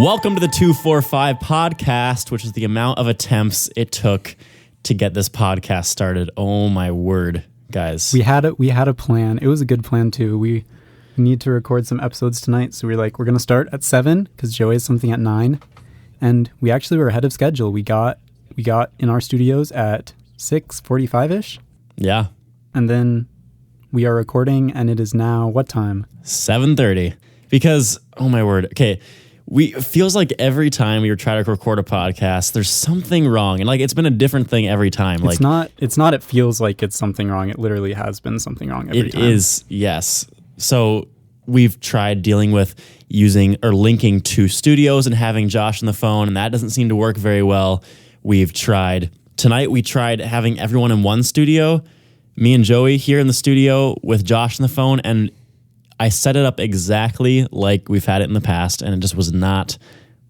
Welcome to the 245 podcast, which is the amount of attempts it took to get this podcast started. Oh my word, guys. We had a plan. It was a good plan too. We need to record some episodes tonight, so we're going to start at 7 because Joey has something at 9. And we actually were ahead of schedule. We got in our studios at 6:45ish. Yeah. And then we are recording, and it is now what time? 7:30. Because, oh my word. Okay. It feels like every time we try to record a podcast, there's something wrong. And it's been a different thing every time. It's not, it feels like it's something wrong. It literally has been something wrong every time. It is, yes. So we've tried dealing with using or linking to studios and having Josh on the phone, and that doesn't seem to work very well. Tonight we tried having everyone in one studio, me and Joey here in the studio with Josh on the phone, and I set it up exactly like we've had it in the past, and it just was not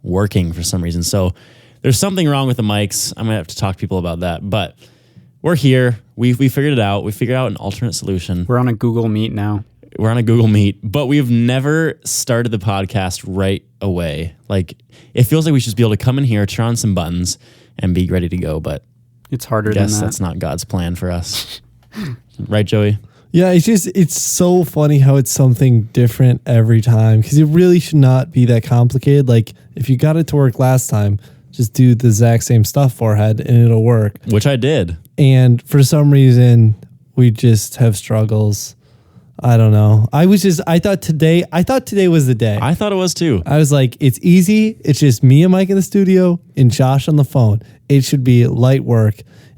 working for some reason. So there's something wrong with the mics. I'm going to have to talk to people about that. But we're here. We figured it out. We figured out an alternate solution. We're on a Google Meet now. We're on a Google Meet, but we've never started the podcast right away. It feels like we should be able to come in here, turn on some buttons, and be ready to go. But it's harder than that. I guess that's not God's plan for us. Right, Joey? Yeah, it's so funny how it's something different every time, because it really should not be that complicated. If you got it to work last time, just do the exact same stuff forehead and it'll work. Which I did. And for some reason, we just have struggles. I don't know. I thought today was the day. I thought it was too. I was like, it's easy. It's just me and Mike in the studio and Josh on the phone. It should be light work.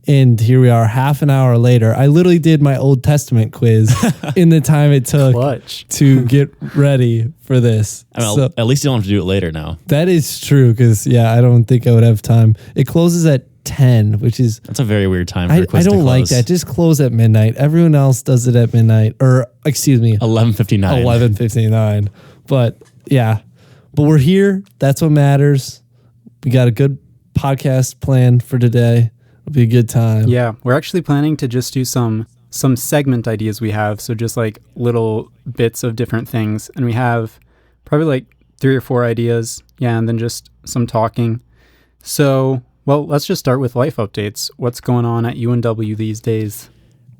And here we are half an hour later. I literally did my Old Testament quiz in the time it took to get ready for this. So, at least you don't have to do it later now. That is true, because, I don't think I would have time. It closes at 10, which is... That's a very weird time for a quiz to close. I don't like that. Just close at midnight. Everyone else does it at midnight. Or, excuse me. 11:59. 11:59. But, yeah. But we're here. That's what matters. We got a good podcast planned for today. It'll be a good time. Yeah, we're actually planning to just do some segment ideas we have. So just little bits of different things. And we have probably 3 or 4 ideas. Yeah, and then just some talking. So, well, let's just start with life updates. What's going on at UNW these days?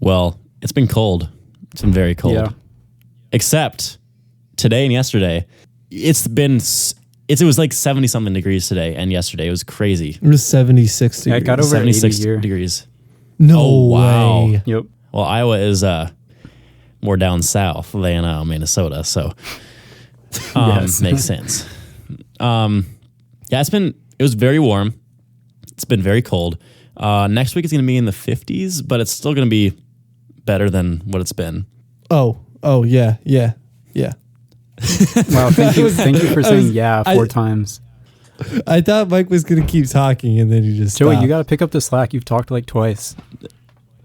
Well, it's been cold. It's been very cold. Yeah. Except today and yesterday, it was 70-something degrees today, and yesterday it was crazy. It was 76 degrees. Yeah, it got over 76 80 degrees. No wow. way. Yep. Well, Iowa is more down south than Minnesota, so yes. Makes sense. It was very warm. It's been very cold. Next week it's going to be in the 50s, but it's still going to be better than what it's been. Oh, yeah. Wow, thank you for saying 4 times. I thought Mike was going to keep talking, and then he just Joey, stopped. you got to pick up the slack. You've talked twice.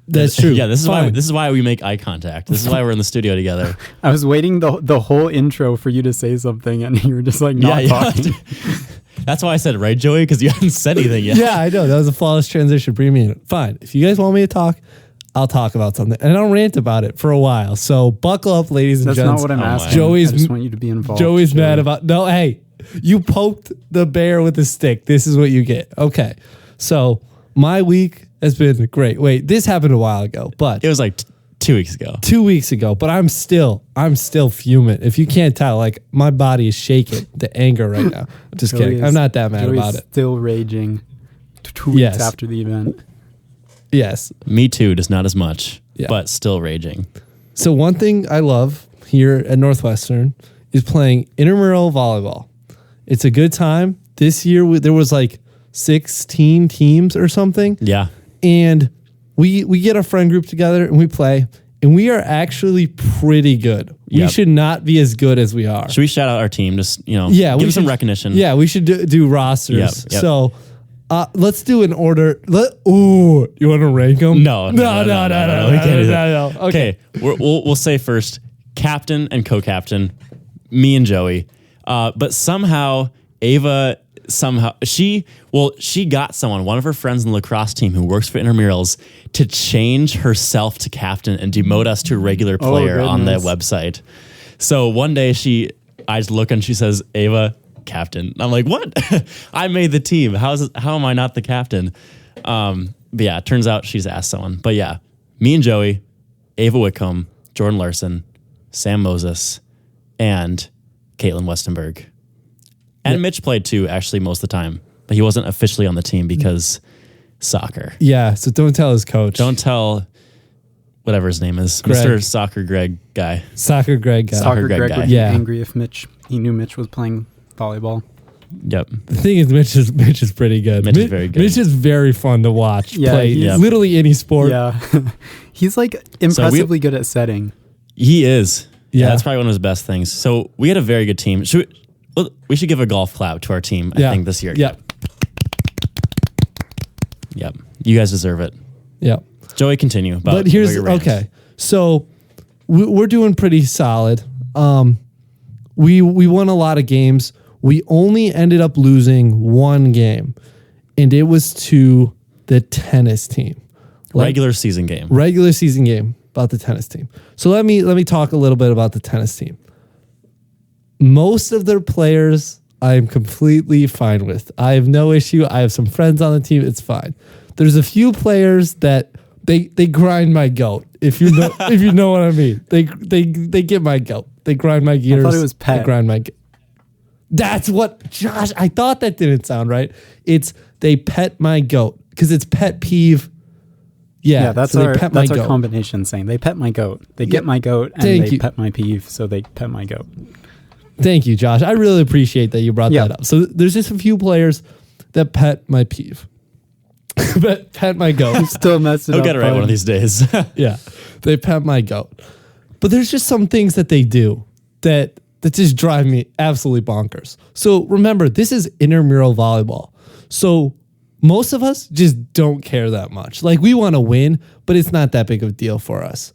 That's true. Yeah, this is why we make eye contact. This is why we're in the studio together. I was waiting the whole intro for you to say something, and you were just not talking. That's why I said, right, Joey? Because you hadn't said anything yet. Yeah, I know. That was a flawless transition. Bring me in. Fine. If you guys want me to talk, I'll talk about something. And I'll rant about it for a while. So buckle up, ladies and gents. That's not what I'm asking. I just want you to be involved. Joey's mad about... No, hey. You poked the bear with a stick. This is what you get. Okay. So my week has been great. Wait, this happened a while ago, but... It was 2 weeks ago. 2 weeks ago, but I'm still fuming. If you can't tell, my body is shaking the anger right now. Just kidding. I'm not that mad about it. Still raging 2 weeks after the event. Yes. Me too, just not as much, but still raging. So one thing I love here at Northwestern is playing intramural volleyball. It's a good time. This year there was 16 teams or something. Yeah. And we get a friend group together and we play, and we are actually pretty good. Yep. We should not be as good as we are. Should we shout out our team? Just, give them some recognition. Yeah, we should do rosters. Yep. So let's do an order. You want to rank them? No. We can't do that. Okay. We'll say first, captain and co-captain, me and Joey. But somehow Ava she got one of her friends in the lacrosse team who works for Intramurals to change herself to captain and demote us to a regular player on the website. So one day I just look and she says, Ava, captain. I'm like, what? I made the team. How am I not the captain? But yeah, it turns out she's asked someone. But yeah, me and Joey, Ava Whitcomb, Jordan Larson, Sam Moses, and Caitlin Westenberg. And Mitch played too, actually, most of the time. But he wasn't officially on the team because soccer. Yeah, so don't tell his coach. Don't tell whatever his name is. Greg. Mr. Soccer Greg guy. Soccer Greg guy. Soccer Greg Greg guy. would be Yeah. angry if he knew Mitch was playing volleyball. Yep. The thing is, Mitch is pretty good. Mitch is very good. Mitch is very fun to watch Yeah, play he's- literally any sport. Yeah. He's like impressively good at setting. He is. Yeah. That's probably one of his best things. So we had a very good team. We should give a golf clap to our team, I think, this year. Yeah. Yep. You guys deserve it. Yeah. Joey, continue. But here's your rant. okay. So we're doing pretty solid. We won a lot of games. We only ended up losing one game, and it was to the tennis team. Regular season game. Regular season game about the tennis team. So let me talk a little bit about the tennis team. Most of their players I am completely fine with. I have no issue. I have some friends on the team. It's fine. There's a few players that they grind my goat. If you know what I mean. They get my goat. They grind my gears. I thought it was pet. They grind my. That's what, Josh. I thought that didn't sound right. It's they pet my goat because it's pet peeve. Yeah, that's so our they pet my that's our goat. combination saying they pet my goat. They get my goat and Thank they you. pet my peeve, so they pet my goat. Thank you, Josh. I really appreciate that you brought Yeah. that up. So there's just a few players that pet my peeve, but pet my goat. Still messed it He'll up. get it right bud. one of these days. Yeah, they pet my goat. But there's just some things that they do that just drive me absolutely bonkers. So remember, this is intramural volleyball. So most of us just don't care that much. Like we want to win, but it's not that big of a deal for us.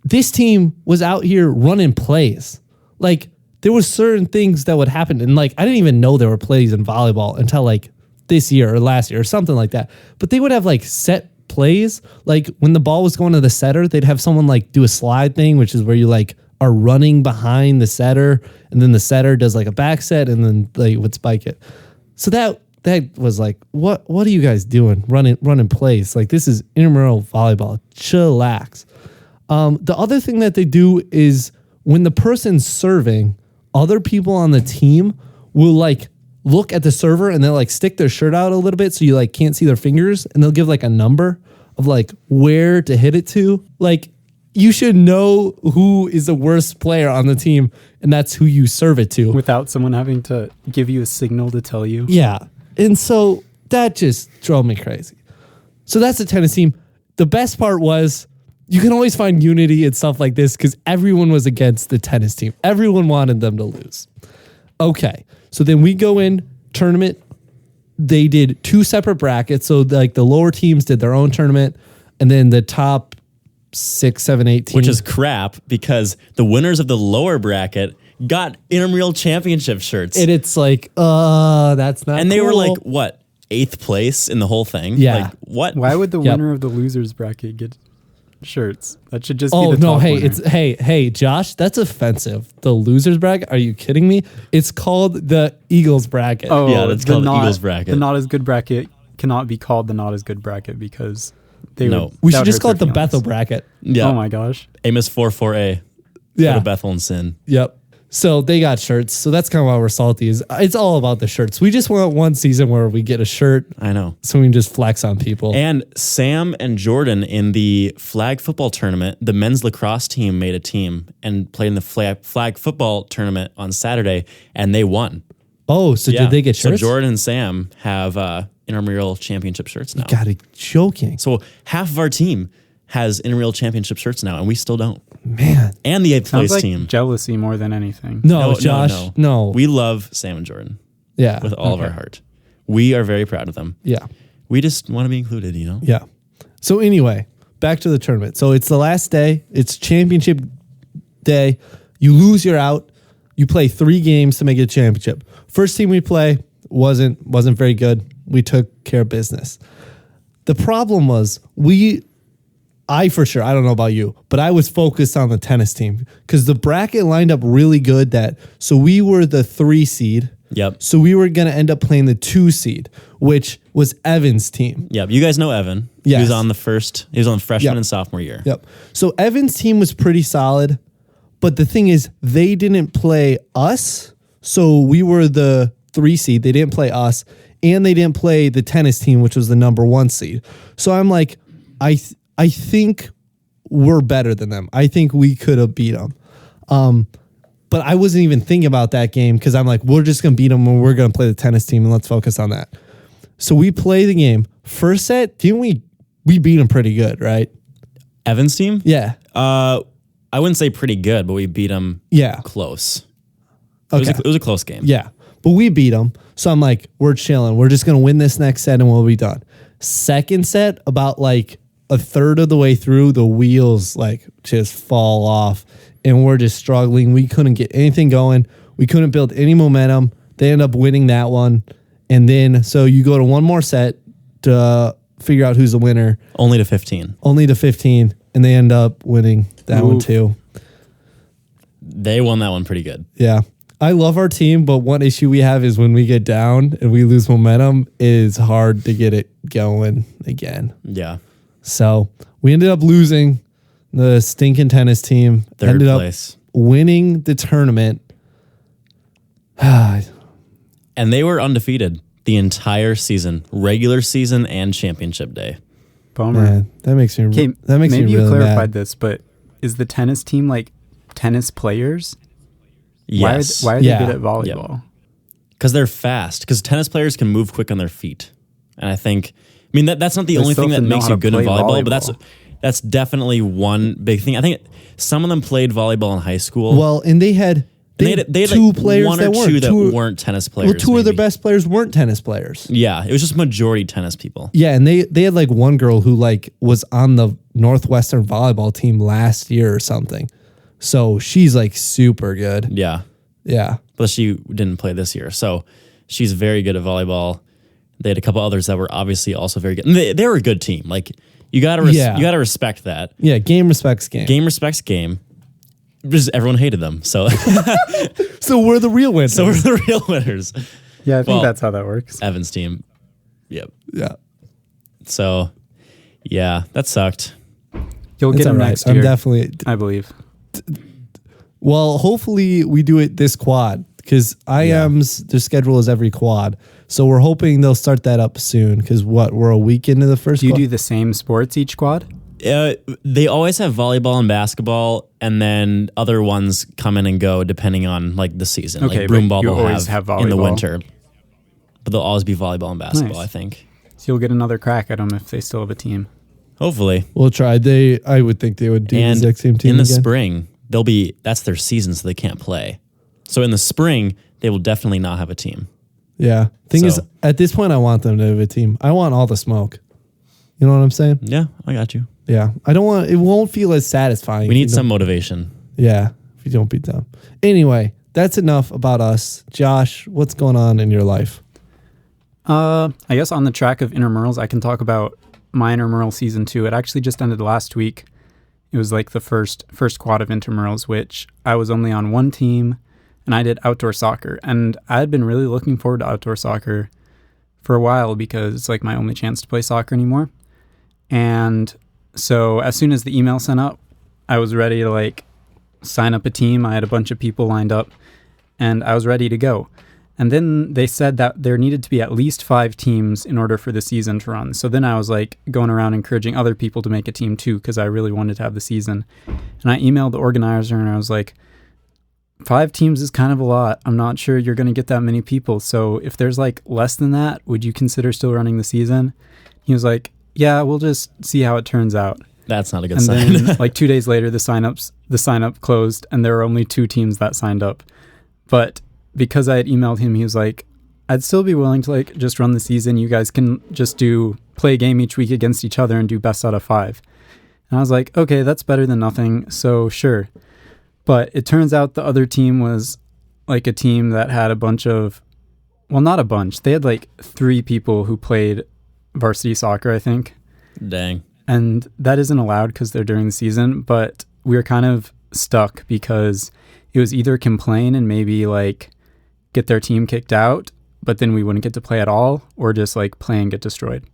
This team was out here running plays. Like there was certain things that would happen. And like, I didn't even know there were plays in volleyball until like this year or last year or something like that. But they would have like set plays. Like when the ball was going to the setter, they'd have someone like do a slide thing, which is where you like are running behind the setter and then the setter does like a back set and then they would spike it. So that was like, what are you guys doing? Running plays. Like this is intramural volleyball. Chillax. The other thing that they do is when the person's serving, other people on the team will like look at the server and they'll like stick their shirt out a little bit so you like can't see their fingers and they'll give like a number of like where to hit it to. Like you should know who is the worst player on the team and that's who you serve it to. Without someone having to give you a signal to tell you. Yeah. And so that just drove me crazy. So that's the tennis team. The best part was you can always find unity and stuff like this because everyone was against the tennis team. Everyone wanted them to lose. Okay. So then we go in tournament. They did 2 separate brackets. So like the lower teams did their own tournament and then the top 6, 7, 8 teams. Which is crap because the winners of the lower bracket got intramural championship shirts. and it's like, that's not and they were cool. like, what, 8th place in the whole thing? Yeah. Like, what? Why would the Yep. winner of the losers bracket get shirts? That should just be Oh the no! top Hey, winner. it's hey, Josh. That's offensive. The losers bracket. Are you kidding me? It's called the Eagles bracket. Oh, Yeah, that's the called the not, Eagles bracket. The not as good bracket cannot be called the not as good bracket because they No. would, we that should would just hurt call it the their feelings. Bethel bracket. Yeah. Oh my gosh. Amos 44A. Yeah. Go to Bethel and Sin. Yep. So they got shirts. So that's kind of why we're salty. Is it's all about the shirts. We just want one season where we get a shirt I know. so we can just flex on people. And Sam and Jordan in the flag football tournament, the men's lacrosse team made a team and played in the flag football tournament on Saturday, and they won. oh, so Yeah. did they get shirts? So Jordan and Sam have intramural championship shirts now. Got it. Joking, So half of our team has intramural championship shirts now, and we still don't. man. And the 8th Sounds place like team. jealousy more than anything. No, Josh. No. We love Sam and Jordan Yeah. with all of Okay. our heart. We are very proud of them. Yeah. We just want to be included, you know? Yeah. So anyway, back to the tournament. So it's the last day. It's championship day. You lose, you're out. You play 3 games to make it a championship. First team we play wasn't very good. We took care of business. The problem was I for sure, I don't know about you, but I was focused on the tennis team because the bracket lined up really good so we were the 3 seed Yep. So we were going to end up playing the 2 seed, which was Evan's team. Yep. You guys know Evan. Yes. He was on the freshman Yep. and sophomore year. Yep. So Evan's team was pretty solid, but the thing is, they didn't play us. So we were the 3 seed. They didn't play us, and they didn't play the tennis team, which was the number 1 seed. So I'm like, I think we're better than them. I think we could have beat them. But I wasn't even thinking about that game because I'm like, we're just going to beat them and we're going to play the tennis team and let's focus on that. So we play the game. First set, didn't we beat them pretty good, right? Evan's team? Yeah. I wouldn't say pretty good, but we beat them close. It was a close game. Yeah. But we beat them. So I'm like, we're chilling. We're just going to win this next set and we'll be done. Second set, about like a third of the way through, the wheels like just fall off and we're just struggling. We couldn't get anything going. We couldn't build any momentum. They end up winning that one. And then, so you go to one more set to figure out who's the winner. Only to 15. And they end up winning that one too. They won that one pretty good. Yeah. I love our team, but one issue we have is when we get down and we lose momentum, it is hard to get it going again. Yeah. So we ended up losing. The stinking tennis team Third place. Up winning the tournament. And they were undefeated the entire season, regular season and championship day. Bummer. Man, that makes me Okay, that makes maybe me you really clarified mad. this, but is the tennis team like tennis players? Yes. Why are they good at volleyball? Because they're fast. Because tennis players can move quick on their feet. And I mean, that's not the only still thing that have to know makes how you to good in play volleyball, but volleyball. that's definitely one big thing. I think some of them played volleyball in high school. Well, and they had 2 like players one or that two two that weren't tennis players. Well, 2 of their maybe. best players weren't tennis players. Yeah, it was just majority tennis people. Yeah, and they had like one girl who like was on the Northwestern volleyball team last year or something. So she's like super good. Yeah. Yeah. But she didn't play this year. So she's very good at volleyball. They had a couple others that were obviously also very good. And they were a good team. Like you gotta respect that. Yeah, game respects game. Game respects game. Just everyone hated them. So So we're the real winners. so we're the real winners. Yeah, I think Well, that's how that works. Evan's team. Yep. Yeah. So yeah, that sucked. You'll It's get them all right. next year, I'm definitely I believe. well, hopefully we do it this quad because IM's their schedule is every quad. So we're hoping they'll start that up soon because we're a week into the first Do you quad? do the same sports each quad? They always have volleyball and basketball, and then other ones come in and go depending on like the season. Okay, like broom but ball you will always have in the volleyball. winter, but they'll always be volleyball and basketball. Nice. I think. So you'll get another crack at them if they still have a team. Hopefully, We'll try. I would think they would do and the exact same team in the again. spring that's their season, so they can't play. So in the spring, they will definitely not have a team. Yeah. Thing is, So- at this point, I want them to have a team. I want all the smoke. You know what I'm saying? Yeah, I got you. Yeah. I don't want. It won't feel as satisfying. We if you need don't- some motivation. Yeah. If you don't beat them. Anyway, that's enough about us. Josh, what's going on in your life? I guess on the track of intramurals, I can talk about my intramural season 2. It actually just ended last week. It was like the first quad of intramurals, which I was only on one team, and I did outdoor soccer. And I had been really looking forward to outdoor soccer for a while because it's like my only chance to play soccer anymore. And so as soon as the email sent out, I was ready to like sign up a team. I had a bunch of people lined up, and I was ready to go. And then they said that there needed to be at least 5 teams in order for the season to run. So then I was like going around encouraging other people to make a team too, because I really wanted to have the season. And I emailed the organizer and I was like, 5 teams is kind of a lot. I'm not sure you're going to get that many people. So if there's like less than that, would you consider still running the season? He was like, yeah, we'll just see how it turns out. That's not a good And sign. then like 2 days later, the sign up closed and there were only 2 teams that signed up. But because I had emailed him, he was like, I'd still be willing to like just run the season. You guys can just play a game each week against each other and do best out of 5. And I was like, okay, that's better than nothing. So sure. But it turns out the other team was like a team that had a bunch of, well, not a bunch. They had like 3 people who played varsity soccer, I think. Dang. And that isn't allowed because they're during the season, but we were kind of stuck because it was either complain and maybe like get their team kicked out, but then we wouldn't get to play at all, or just like play and get destroyed.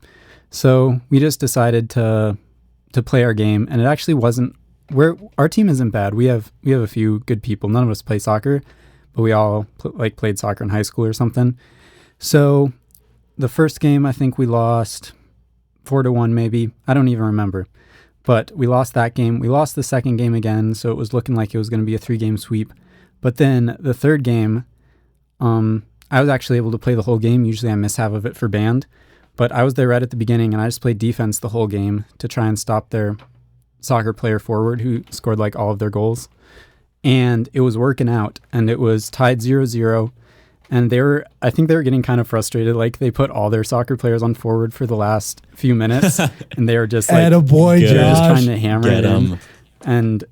So we just decided to play our game, and it actually wasn't. Our team isn't bad. We have a few good people. None of us play soccer, but we all played soccer in high school or something. So the first game, I think we lost 4-1 maybe. I don't even remember. But we lost that game. We lost the second game again, so it was looking like it was going to be a 3-game sweep. But then the third game, I was actually able to play the whole game. Usually I miss half of it for band. But I was there right at the beginning, and I just played defense the whole game to try and stop their soccer player forward who scored like all of their goals. And it was working out, and it was tied 0-0. And I think they were getting kind of frustrated. Like, they put all their soccer players on forward for the last few minutes, and they were just like, attaboy, they were just Josh. trying to hammer Get it in. 'em. And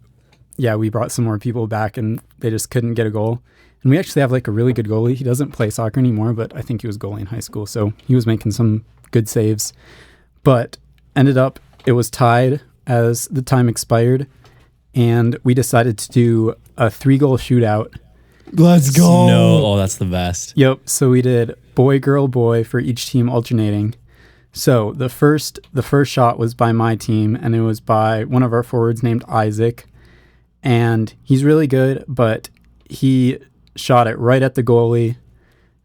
yeah, we brought some more people back, and they just couldn't get a goal. And we actually have like a really good goalie. He doesn't play soccer anymore, but I think he was goalie in high school, so he was making some good saves. But ended up, it was tied as the time expired, and we decided to do a 3-goal shootout. Let's go. No, oh, that's the best. Yep. So we did boy, girl, boy for each team alternating. So the first shot was by my team, and it was by one of our forwards named Isaac. And he's really good, but he shot it right at the goalie,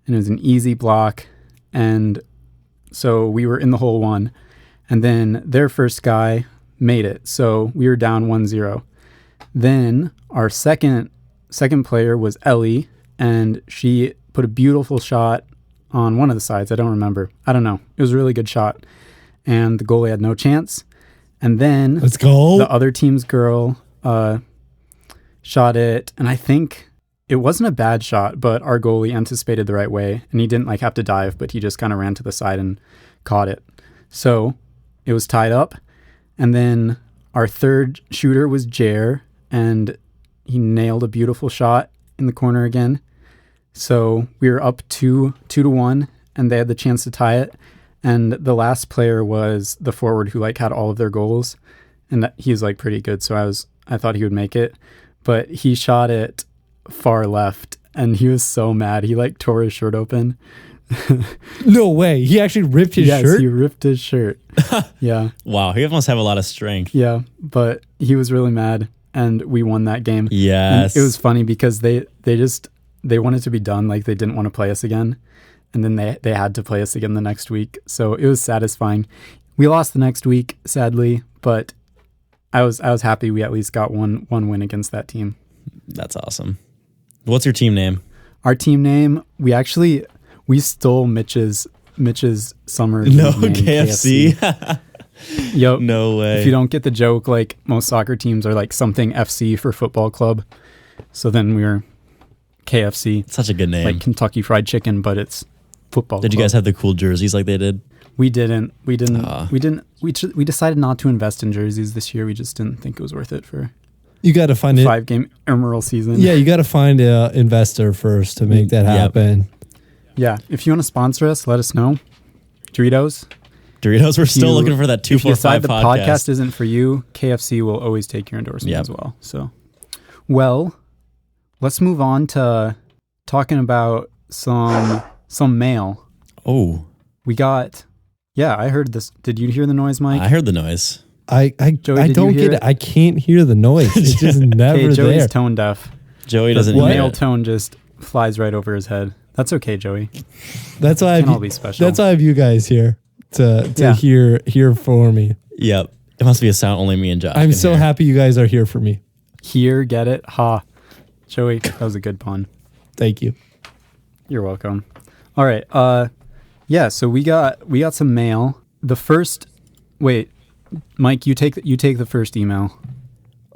and it was an easy block. And so we were in the hole 1. And then their first guy made it. So we were down 1-0. Then our second player was Ellie, and she put a beautiful shot on one of the sides. I don't remember. I don't know. It was a really good shot, and the goalie had no chance. And then Let's go. the other team's girl shot it, and I think it wasn't a bad shot, but our goalie anticipated the right way, and he didn't like have to dive, but he just kind of ran to the side and caught it. So it was tied up, and then our third shooter was Jer, and he nailed a beautiful shot in the corner again. So we were up 2-1, and they had the chance to tie it. And the last player was the forward who like had all of their goals, and he's like pretty good. So I thought he would make it, but he shot it far left, and he was so mad. He like tore his shirt open. No way. He actually ripped his Yes, shirt? he ripped his shirt. Yeah. Wow, he must have a lot of strength. Yeah, but he was really mad, and we won that game. Yes. And it was funny because they wanted to be done, like they didn't want to play us again, and then they had to play us again the next week. So it was satisfying. We lost the next week, sadly, but I was happy we at least got one win against that team. That's awesome. What's your team name? Our team name, we stole Mitch's summer No, name, KFC. Yep. No way. If you don't get the joke, like most soccer teams are like something FC for football club. So then we were KFC, Such a good name. like Kentucky Fried Chicken, but it's football. Did you club. guys have the cool jerseys like they did? We didn't. We decided not to invest in jerseys this year. We just didn't think it was worth it for You got to find it. 5-game Intramurals season. Yeah, you got to find an investor first to make that Yep. happen. Yeah. If you want to sponsor us, let us know. Doritos. We're still looking for that If you 245 decide the podcast. podcast isn't for you, KFC will always take your endorsement Yep. as well. So, well, let's move on to talking about some mail. Oh, We got. Yeah, I heard this. Did you hear the noise, Mike? I heard the noise. I Joey, did don't you hear get it. it? I can't hear the noise. It's just never Okay, Joey's there. tone deaf. Joey The doesn't What? hear male it. tone just flies right over his head. That's okay, Joey. That's why Can't all I've, be special. that's why I have you guys here to Yeah. hear for me. Yep. It must be a sound only me and Josh I'm can so hear. happy you guys are here for me. Here, get it? Ha. Joey, that was a good pun. Thank you. You're welcome. All right. Yeah, so we got some mail. The first wait, Mike, you take the first email.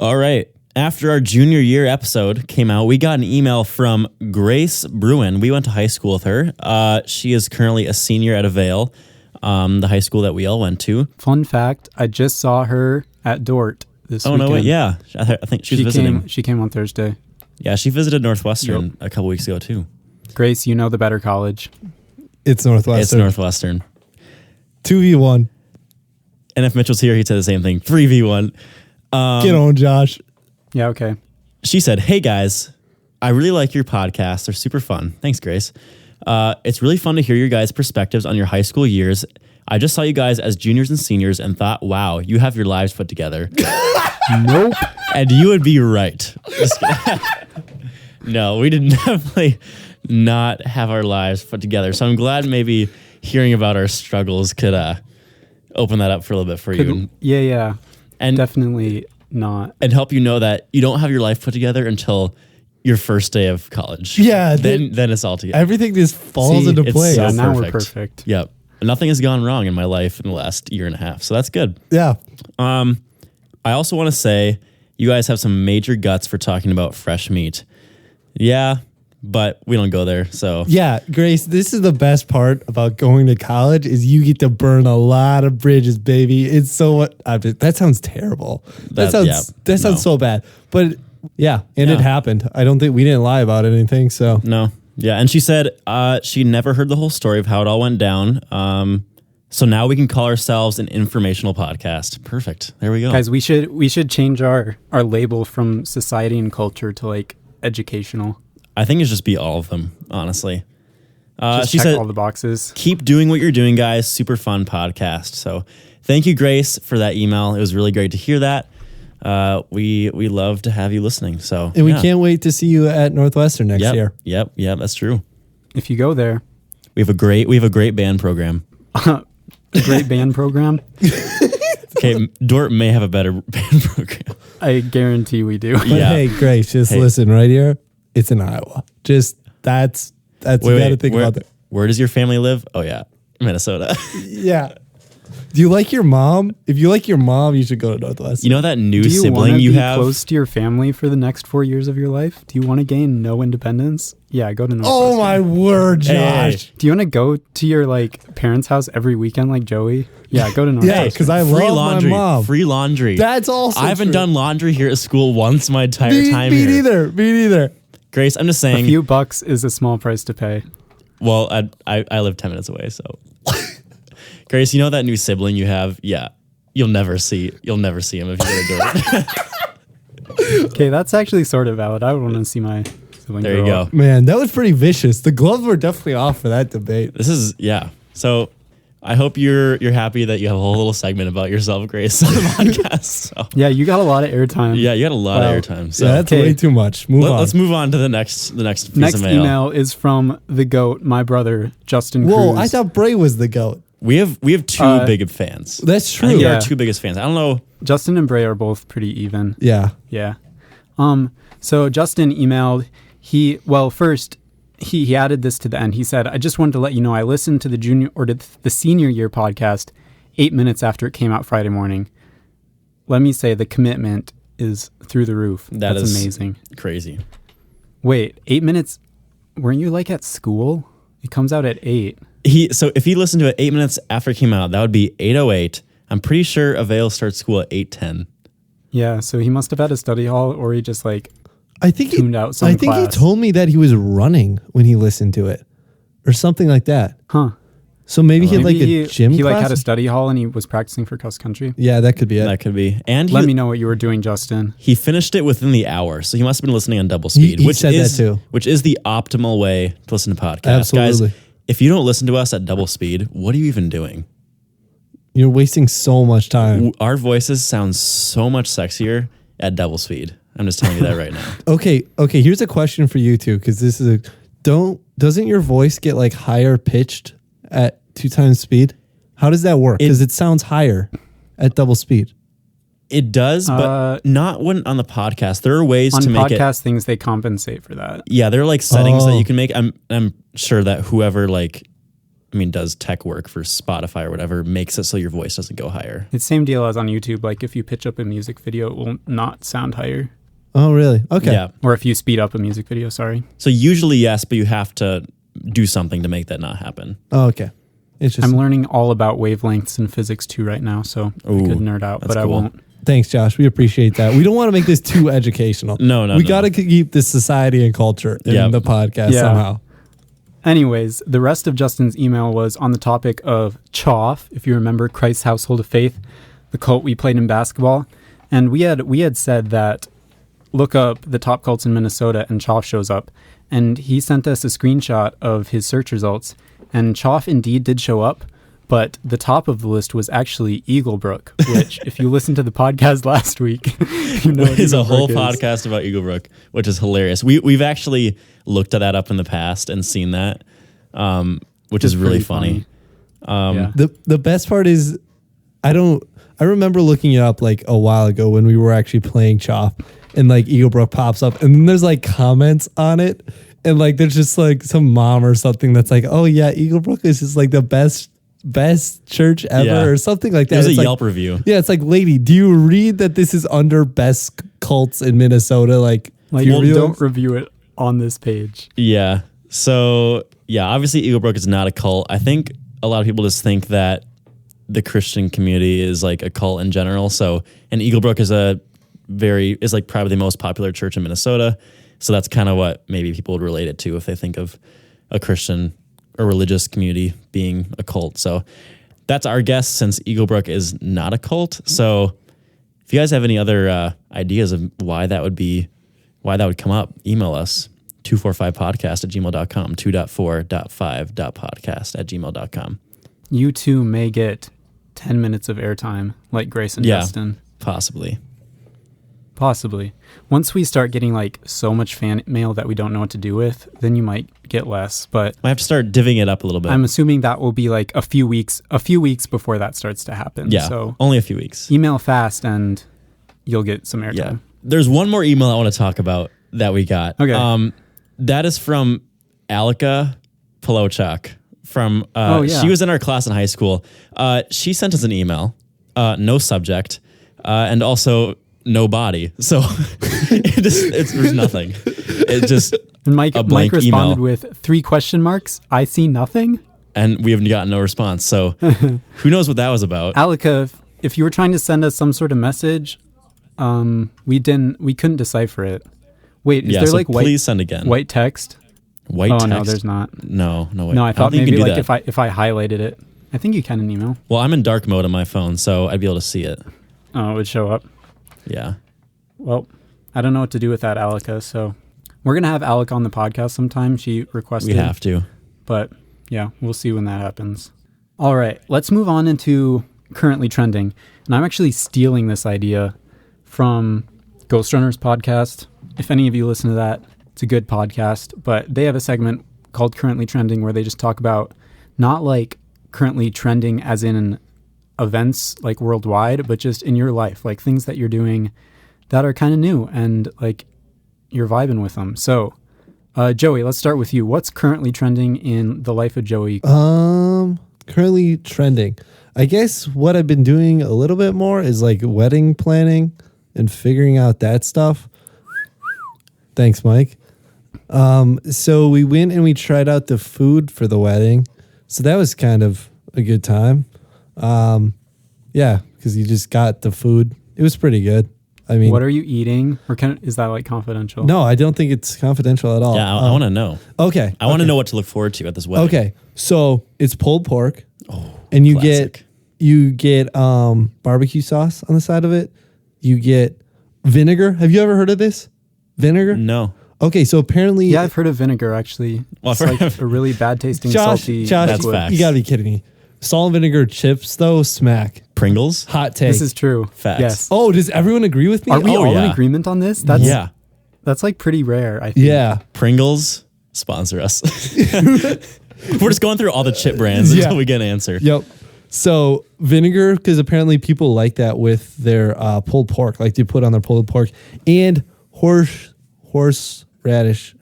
All right. After our junior year episode came out, we got an email from Grace Bruin. We went to high school with her. She is currently a senior at Avail, the high school that we all went to. Fun fact, I just saw her at Dort this weekend. No way. Yeah. I think she was She visiting. she came on Thursday. Yeah, she visited Northwestern a couple weeks ago too. Grace, you know the better college. It's Northwestern. It's Northwestern. 2v1. And if Mitchell's here, he'd say the same thing. 3v1. Get on, Josh. Yeah, okay. She said, "Hey guys, I really like your podcasts. They're super fun. Thanks, Grace. It's really fun to hear your guys' perspectives on your high school years. I just saw you guys as juniors and seniors and thought, wow, you have your lives put together. Nope. And you would be right. No, we did definitely not have our lives put together. So I'm glad maybe hearing about our struggles could open that up for a little bit for you. Yeah. And Definitely not. and help you know that you don't have your life put together until your first day of college. Yeah, Then it's all together. Everything just falls See, into it's place. so Yeah, now we're perfect. perfect. Yep. Nothing has gone wrong in my life in the last year and a half. So that's good. Yeah. I also want to say you guys have some major guts for talking about fresh meat. Yeah, but we don't go there. So Yeah, Grace, this is the best part about going to college is you get to burn a lot of bridges, baby. It's so that sounds terrible. That sounds so bad. But yeah, and it happened. I don't think we didn't lie about anything. So no. Yeah. And she said she never heard the whole story of how it all went down. So now we can call ourselves an informational podcast. Perfect. There we go. Guys, we should change our label from society and culture to like educational. I think it's just be all of them, honestly. Just She check said, all the boxes. keep doing what you're doing, guys. Super fun podcast. So thank you, Grace, for that email. It was really great to hear that. We love to have you listening. So and we can't wait to see you at Northwestern next year. Yep, that's true. If you go there, We have a great band program. a great band program. Okay, Dort may have a better band program. I guarantee we do. But Yeah. hey, Grace, just listen right here. It's in Iowa. Just that's you got to think about that. Where does your family live? Oh yeah, Minnesota. Yeah. Do you like your mom? If you like your mom, you should go to Northwestern. You know that new Do you want sibling to you be have? close to your family for the next 4 years of your life? Do you want to gain no independence? Yeah, go to Northwestern. Oh my word, Hey. Josh. Do you want to go to your like parents' house every weekend like Joey? Yeah, go to Yeah, Northwestern. because I Free love laundry. my mom. Free laundry. That's also I haven't true. done laundry here at school once my entire time Me here. neither. Me neither. Grace, I'm just A saying. few bucks is a small price to pay. Well, I live 10 minutes away, so. Grace, you know that new sibling you have? Yeah. You'll never see him if you go to Dort. Okay, that's actually sort of valid. I would want to see my sibling There you grow go. up. Man, that was pretty vicious. The gloves were definitely off for that debate. This is, yeah. So I hope you're happy that you have a whole little segment about yourself, Grace, on the podcast. So, Yeah, you got a lot of airtime. yeah, you got a lot Wow. of airtime. So Yeah, that's Okay. way too much. Move on. let's move on to the next piece Next of mail. email is from the GOAT, my brother, Justin Whoa, Cruz. I thought Bray was the GOAT. We have two big fans. That's I true. think they're Yeah. our two biggest fans. I don't know. Justin and Bray are both pretty even. Yeah. Yeah. So Justin emailed, he added this to the end. He said, I just wanted to let you know I listened to the senior year podcast 8 minutes after it came out Friday morning. Let me say the commitment is through the roof. That That's is amazing. Crazy. Wait, 8 minutes? Weren't you like at school? It comes out at 8. So if he listened to it 8 minutes after it came out, that would be 8:08. I'm pretty sure Avail starts school at 8:10. Yeah, so he must have had a study hall, or he just like I think tuned out some I think class. he told me that he was running when he listened to it, or something like that. Huh. So maybe he had like Maybe a gym he class. like had a study hall and he was practicing for cross country. Yeah, that could be it. That could be. And Let me know what you were doing, Justin. he finished it within the hour, so he must have been listening on double speed. He which said that is, too. Which is the optimal way to listen to podcasts. Absolutely. Guys, if you don't listen to us at double speed, what are you even doing? You're wasting so much time. Our voices sound so much sexier at double speed. I'm just telling you that right now. Okay. Here's a question for you two, because this is doesn't your voice get like higher pitched at 2 times speed? How does that work? Because it sounds higher at double speed. It does, but not when on the podcast. There are ways On to make it. podcast things, they compensate for that. Yeah, there are like settings that Oh. you can make. I'm sure that whoever does tech work for Spotify or whatever makes it so your voice doesn't go higher. It's same deal as on YouTube. Like if you pitch up a music video, it will not sound higher. Oh, really? Okay. Yeah. Or if you speed up a music video, sorry. So usually yes, but you have to do something to make that not happen. Oh, okay. Interesting. I'm learning all about wavelengths in physics too right now, so I Ooh, could nerd out, that's but I cool. won't. Thanks, Josh. We appreciate that. We don't want to make this too educational. No. We got to keep this society and culture in Yep. the podcast Yeah. somehow. Anyways, the rest of Justin's email was on the topic of Choff, if you remember Christ's Household of Faith, the cult we played in basketball. And we had said that look up the top cults in Minnesota and Choff shows up. And he sent us a screenshot of his search results. And Choff indeed did show up, but the top of the list was actually Eaglebrook, which if you listened to the podcast last week, you know It's a whole podcast about Eaglebrook, which is hilarious. We've actually looked at that up in the past and seen that, which is really funny. The best part is I remember looking it up like a while ago when we were actually playing Choff, and like Eaglebrook pops up, and then there's like comments on it, and like there's just like some mom or something that's like, oh yeah, Eaglebrook is just like the best church ever or something like that. There's it's a like, Yelp review. Yeah, it's like, lady, do you read that this is under best cults in Minnesota? Like don't review it on this page. Yeah. So yeah, obviously Eaglebrook is not a cult. I think a lot of people just think that the Christian community is like a cult in general. So, and Eaglebrook is like probably the most popular church in Minnesota. So that's kind of what maybe people would relate it to if they think of a Christian or religious community being a cult. So that's our guess, since Eaglebrook is not a cult. So if you guys have any other ideas of why that would come up, email us 245podcast@gmail.com, 2.4.5.podcast@gmail.com. You too may get 10 minutes of airtime like Grace and Justin. Possibly. Once we start getting like so much fan mail that we don't know what to do with, then you might get less, but I have to start divvying it up a little bit. I'm assuming that will be like a few weeks before that starts to happen. Yeah, so only a few weeks. Email fast and you'll get some airtime. Yeah. There's one more email I want to talk about that we got. Okay. That is from Alika Polochak. She was in our class in high school. She sent us an email, no subject, and also no body. So there's nothing. It just Mike responded email. with 3 question marks. I see nothing. And we haven't gotten no response. So who knows what that was about? Alika, if you were trying to send us some sort of message, we couldn't decipher it. Wait, is there like please send again. White text? White text? No, there's not. No way. No, I thought don't think maybe you can like do that. if I highlighted it. I think you can in email. Well, I'm in dark mode on my phone, so I'd be able to see it. Oh, it would show up. Yeah. Well, I don't know what to do with that, Alika. So we're gonna have Alika on the podcast sometime. She requested. We have to. But yeah, we'll see when that happens. All right, let's move on into currently trending. And I'm actually stealing this idea from Ghost Runners podcast. If any of you listen to that, it's a good podcast. But they have a segment called Currently Trending where they just talk about not like currently trending as in events like worldwide, but just in your life, like things that you're doing that are kind of new and like you're vibing with them. So, Joey, let's start with you. What's currently trending in the life of Joey? Currently trending. I guess what I've been doing a little bit more is like wedding planning and figuring out that stuff. Thanks, Mike. So we went and we tried out the food for the wedding. So that was kind of a good time. Yeah, because you just got the food. It was pretty good. I mean, what are you eating? Or is that like confidential? No, I don't think it's confidential at all. Yeah, I want to know. Okay. I want to know what to look forward to at this wedding. Okay. So it's pulled pork. And you classic. get barbecue sauce on the side of it. You get vinegar. Have you ever heard of this? Vinegar? No. Okay, so apparently... Yeah, I've heard of vinegar, actually. Well, it's like a really bad tasting, salty Josh, That's liquid. facts. You gotta be kidding me. Salt and vinegar chips, though, smack. Pringles? Hot take. This is true. Facts. Yes. Oh, does everyone agree with me? Are we all in yeah. agreement on this? Yeah. That's like pretty rare, I think. Yeah. Pringles, sponsor us. We're just going through all the chip brands until we get an answer. Yep. So vinegar, because apparently people like with their pulled pork, like they put on their pulled pork, and horseradish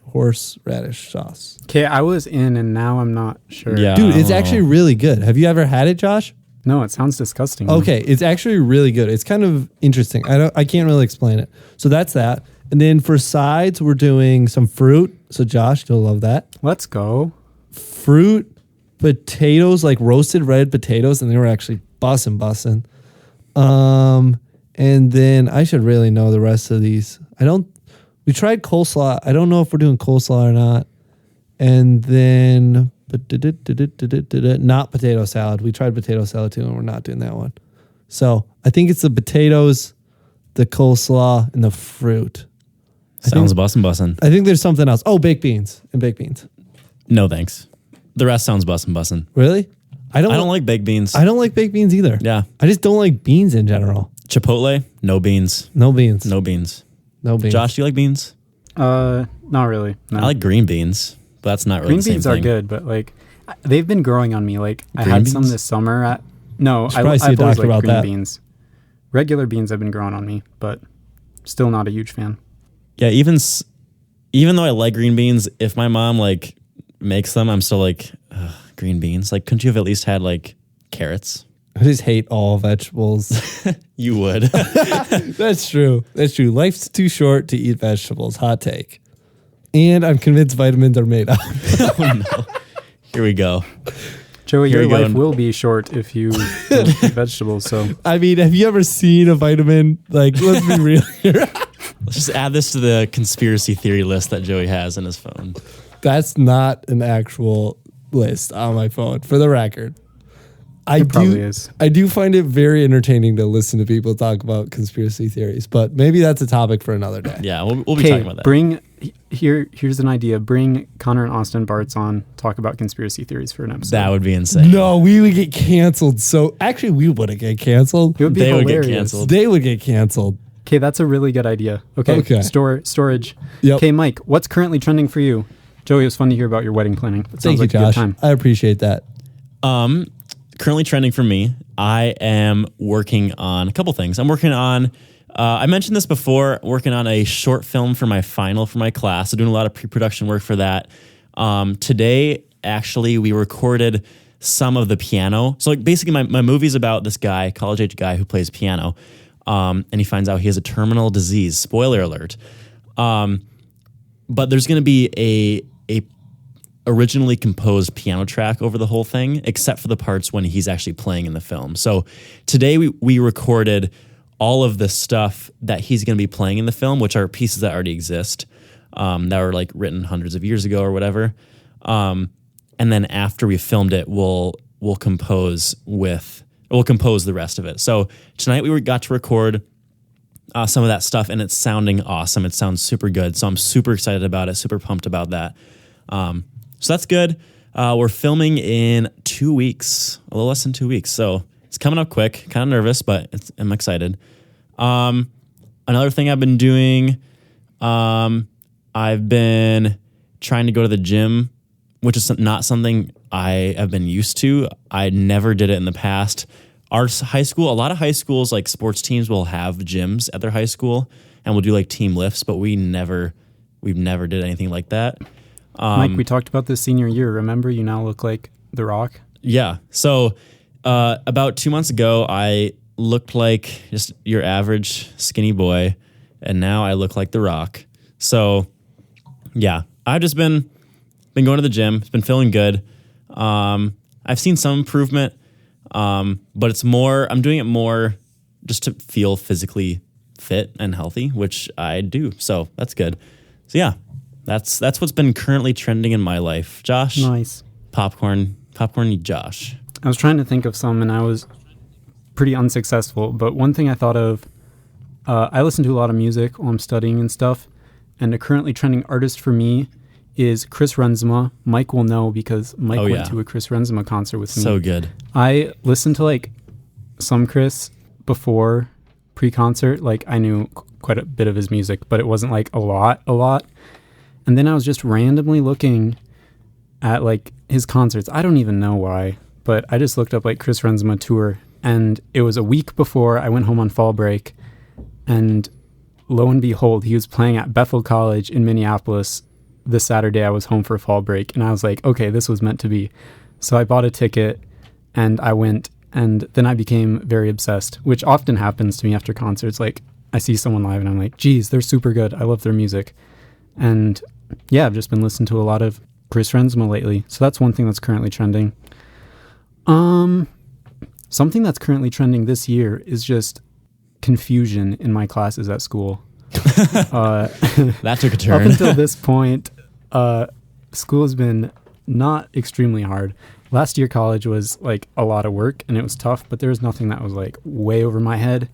sauce. Okay, I was in and now I'm not sure. Yeah. Dude, it's actually really good. Have you ever had it, Josh? No, it sounds disgusting. Okay, it's actually really good. It's kind of interesting. I can't really explain it. So that's that. And then for sides, we're doing some fruit. So Josh, you'll love that. Let's go. Fruit, potatoes, like roasted red potatoes, and they were actually bussin'. And then I should really know the rest of these. We tried coleslaw. I don't know if we're doing coleslaw or not. And then not potato salad. We tried potato salad too, and we're not doing that one. So I think it's the potatoes, the coleslaw, and the fruit. Sounds bussin'. I think there's something else. Oh, baked beans and baked beans. No thanks. The rest sounds bussin'. Really? I don't like baked beans. I don't like baked beans either. Yeah. I just don't like beans in general. Chipotle, no beans. No beans. No beans. No beans. Josh, do you like beans? Not really. No. I like green beans, but that's not really Green the same beans thing. are good, but like they've been growing on me. Like I Green had beans? some this summer. No, Should probably see a I've always doctor liked about green that. beans. Regular beans have been growing on me, but still not a huge fan. Yeah, even though I like green beans, if my mom like makes them, I'm still like, ugh, green beans. Like, couldn't you have at least had like carrots? I just hate all vegetables. You would. That's true. That's true. Life's too short to eat vegetables. Hot take. And I'm convinced vitamins are made up. Oh no. Here we go. Joey, Here your we go. life will be short if you don't eat vegetables. So I mean, have you ever seen a vitamin? Like, let's be real here. Let's just add this to the conspiracy theory list that Joey has in his phone. That's not an actual list on my phone, for the record. it probably is. I do find it very entertaining to listen to people talk about conspiracy theories, but maybe that's a topic for another day. Yeah, we'll be talking about that. Here's an idea. Bring Connor and Austin Bartz on. Talk about conspiracy theories for an episode. That would be insane. No, we would get canceled. So actually, we wouldn't get canceled. It would be They would hilarious. get canceled. They would get canceled. Okay, that's a really good idea. Okay. Storage. Yep. Okay, Mike, what's currently trending for you? Joey, it was fun to hear about your wedding planning. That Thank sounds you, like a good Josh. time. I appreciate that. Currently trending for me, I am working on a couple things. I'm working on, I mentioned this before, working on a short film for my final for my class. So doing a lot of pre-production work for that. Today, actually, we recorded some of the piano. So like basically my movie's about this guy, college-age guy who plays piano. And he finds out he has a terminal disease. Spoiler alert. But there's going to be a originally composed piano track over the whole thing, except for the parts when he's actually playing in the film. So today we recorded all of the stuff that he's going to be playing in the film, which are pieces that already exist, that were like written hundreds of years ago or whatever. And then after we filmed it, we'll compose the rest of it. So tonight we got to record some of that stuff, and it's sounding awesome. It sounds super good. So I'm super excited about it, super pumped about that. So that's good. We're filming in 2 weeks, a little less than 2 weeks. So it's coming up quick, kind of nervous, but I'm excited. Another thing I've been doing, I've been trying to go to the gym, which is not something I have been used to. I never did it in the past. Our high school, a lot of high schools, like sports teams will have gyms at their high school and we'll do like team lifts, but we've never did anything like that. Mike, we talked about this senior year. Remember, you now look like The Rock. Yeah. So about 2 months ago, I looked like just your average skinny boy, and now I look like The Rock. So yeah, I've just been going to the gym. It's been feeling good. I've seen some improvement, but it's more. I'm doing it more just to feel physically fit and healthy, which I do. So that's good. So yeah. That's what's been currently trending in my life. Josh? Nice. Popcorn Josh. I was trying to think of some, and I was pretty unsuccessful. But one thing I thought of, I listen to a lot of music while I'm studying and stuff, and a currently trending artist for me is Chris Renzema. Mike will know because Mike went to a Chris Renzema concert with me. So good. I listened to like some Chris before pre-concert. Like I knew quite a bit of his music, but it wasn't like a lot. And then I was just randomly looking at like his concerts. I don't even know why, but I just looked up like Chris Renzema tour, and it was a week before I went home on fall break, and lo and behold, he was playing at Bethel College in Minneapolis the Saturday I was home for fall break, and I was like, okay, this was meant to be. So I bought a ticket and I went, and then I became very obsessed, which often happens to me after concerts. Like I see someone live and I'm like, geez, they're super good. I love their music. And yeah, I've just been listening to a lot of Chris Renzema lately. So that's one thing that's currently trending. Something that's currently trending this year is just confusion in my classes at school. That took a turn. Up until this point, school has been not extremely hard. Last year, college was like a lot of work and it was tough, but there was nothing that was like way over my head.